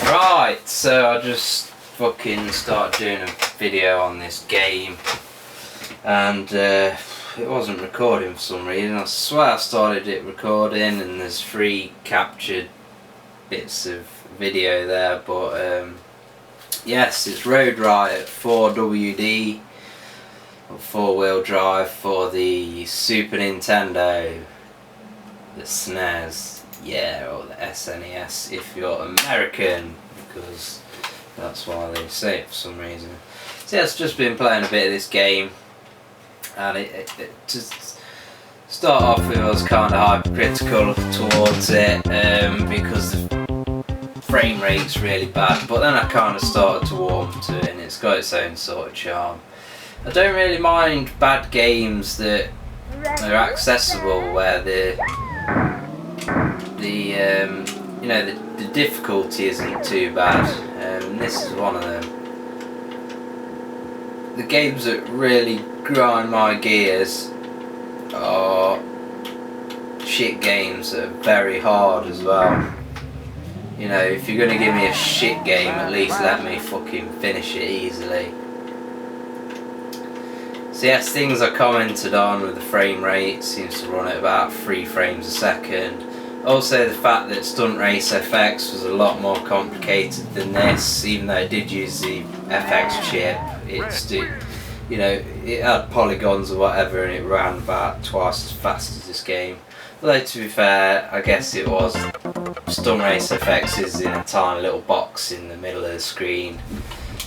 Right, so I just fucking started doing a video on this game and it wasn't recording for some reason. I swear I started it recording and there's 3 captured bits of video there, but yes, it's Road Riot 4WD, or 4-wheel drive for the Super Nintendo, the SNES. Yeah, or the SNES if you're American, because that's why they say it for some reason. So yeah, I've just been playing a bit of this game, and it just start off with I was kind of hypercritical towards it because the frame rate's really bad, but then I kind of started to warm to it and it's got its own sort of charm. I don't really mind bad games that are accessible, where the difficulty isn't too bad, and this is one of them. The games that really grind my gears are shit games that are very hard as well. You know, if you're gonna give me a shit game, at least let me fucking finish it easily. So yes, things I commented on with the frame rate seems to run at about 3 frames a second. Also the fact that Stunt Race FX was a lot more complicated than this, even though it did use the FX chip. It had polygons or whatever and it ran about twice as fast as this game. Although to be fair, I guess it was. Stunt Race FX is in a tiny little box in the middle of the screen.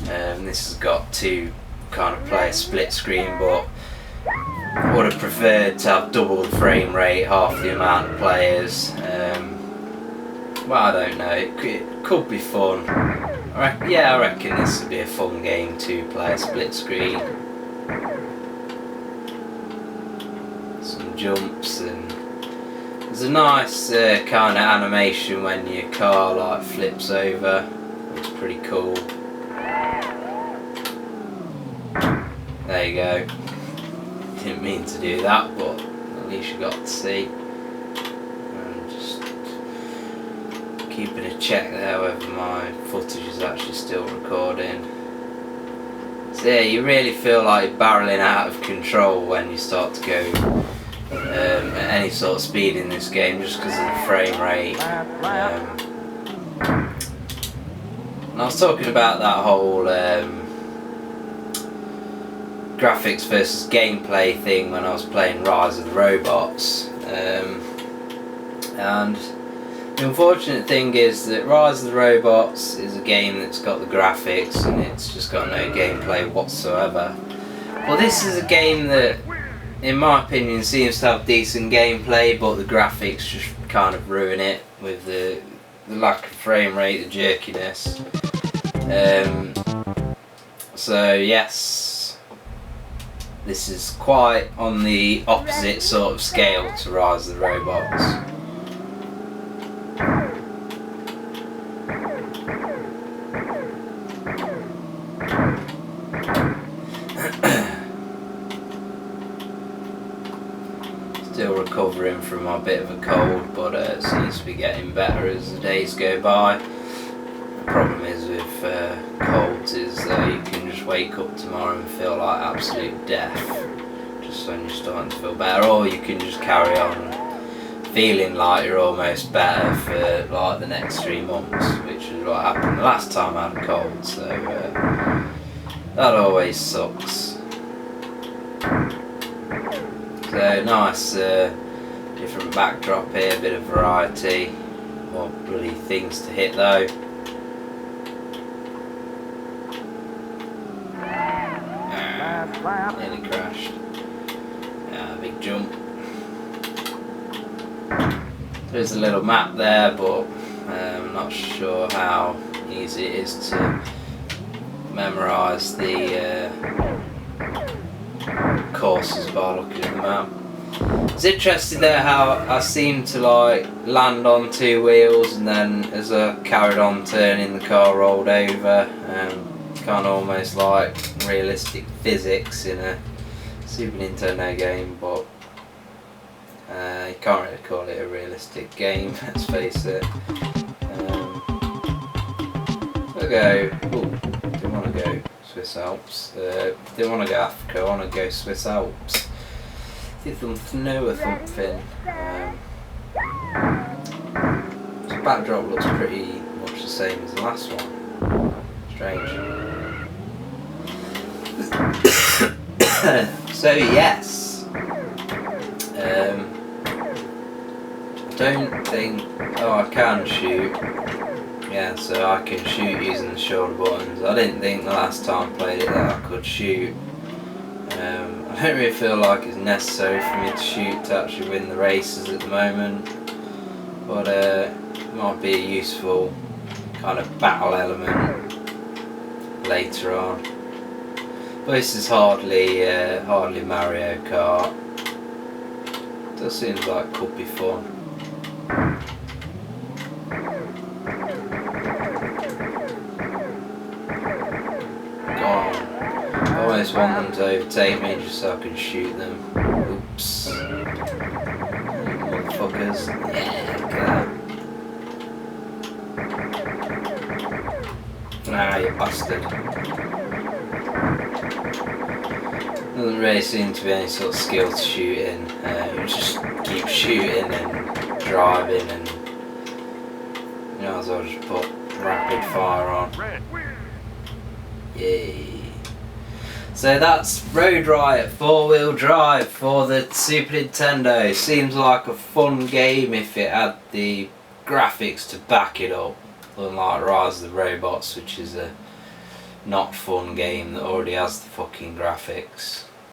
This has got 2 kind of player split screen, but I would have preferred to have double the frame rate, half the amount of players. Well, I don't know, it could be fun. I reckon this would be a fun game, 2-player split screen. Some jumps, and there's a nice kind of animation when your car like flips over. Looks pretty cool. There you go. Didn't mean to do that, but at least you got to see. I'm just keeping a check there whether my footage is actually still recording. So yeah, you really feel like you're barreling out of control when you start to go at any sort of speed in this game, just because of the frame rate. And I was talking about that whole graphics versus gameplay thing when I was playing Rise of the Robots, and the unfortunate thing is that Rise of the Robots is a game that's got the graphics and it's just got no gameplay whatsoever. Well, this is a game that, in my opinion, seems to have decent gameplay, but the graphics just kind of ruin it with the lack of frame rate, the jerkiness. So yes, this is quite on the opposite sort of scale to Rise of the Robots. Still recovering from my bit of a cold, but it seems to be getting better as the days go by. The problem is with colds is that you can just wake up tomorrow and feel like absolute death just when you're starting to feel better, or you can just carry on feeling like you're almost better for like the next 3 months, which is what happened the last time I had a cold, so that always sucks. So nice different backdrop here, a bit of variety. More bloody things to hit though. Nearly crashed. Big jump. There's a little map there, but I'm not sure how easy it is to memorise the courses by looking at the map. It's interesting there how I seemed to like land on 2 wheels, and then as I carried on turning, the car rolled over. Kind of almost like realistic physics in a Super Nintendo game, but you can't really call it a realistic game, let's face it. go. Ooh, didn't want to go Swiss Alps. Didn't want to go Africa. I want to go Swiss Alps. Did something new or something. The backdrop looks pretty much the same as the last one. Strange. So yes. I don't think. Oh, I can shoot. Yeah, so I can shoot using the shoulder buttons. I didn't think the last time I played it that I could shoot. I don't really feel like it's necessary for me to shoot to actually win the races at the moment, but it might be a useful kind of battle element later on. But this is hardly Mario Kart. It does seem like it could be fun. God, I almost want them to overtake me just so I can shoot them. Oops. Motherfuckers. Yeah, look at that. Ah, you bastard. Doesn't really seem to be any sort of skill to shooting. You just keep shooting and driving, and you know, as well just put rapid fire on. Yay. So that's Road Riot 4-wheel drive for the Super Nintendo. Seems like a fun game if it had the graphics to back it up, unlike Rise of the Robots, which is a not fun game that already has the fucking graphics.